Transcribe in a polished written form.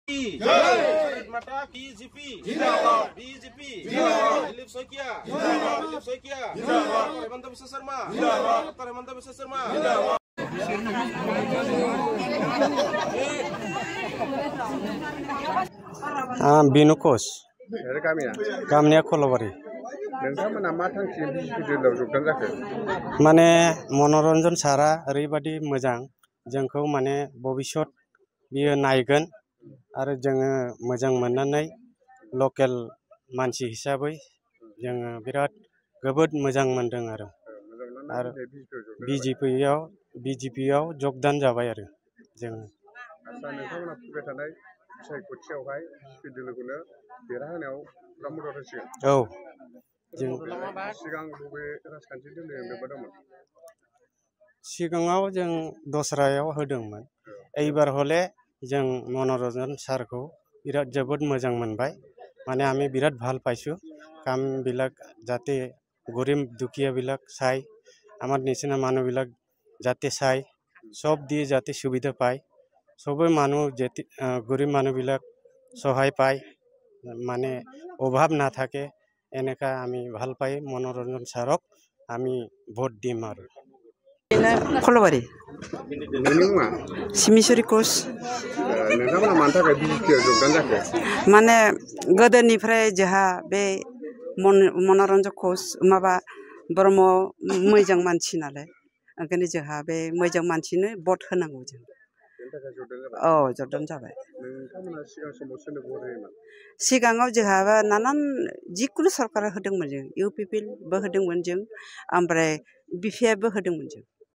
भारत माता की GP BJP Dilip Saikia Hemant Biswa Sharma Hemant Biswa Sharma बिनु coach गामिया खलबारि माने मनोरंजन सारा ओरैबादि मोजां जोंखौ माने भबिष्यत बियो नायगोन आरो जोङो मोजां मोननानै लकेल मानसि हिसाबै जोङो बिराद जोबोद मोजां मोनदों आरो बिजेपियाव जगदान जाबाय आरो जोङो औ सिगाङाव जों दस्रायाव होदोंमोन एबार हले जों मनोरंजन सारखौ बिराद जोबोद मोजां मोनबाय माने आमी बिराद ভাল পাইছো কাম বিলাক যাতে গরিব দুখীয়া বিলাক চাই আমার নিচিনা মানুহ বিলাক যাতে চাই সব দিয়ে যাতে সুবিধা পায় সবে মানুহ যেতে গরিব মানুহ বিলাক সহায় পায় মানে অভাব না থাকে এনেকা আমি ভাল পাই मनोरंजन सारक আমি ভোট দিম আৰু खलबारि सिमिसरि कोच माने गोदोनिफ्राय जोहा बे मनोरंजन कोच माबा ब्रह्म मोजां मानसि नालाय ओंखायनो जोहा बे मोजां मानसिनो भट होनांगौ जों औ जगदान जाबाय सिगाङाव जोहा नानान जिकुनु सरकार होदोंमोन जों इउपिपिएलबो होदोंमोन जों ओमफ्राय बिपिएफबो होदोंमोन जों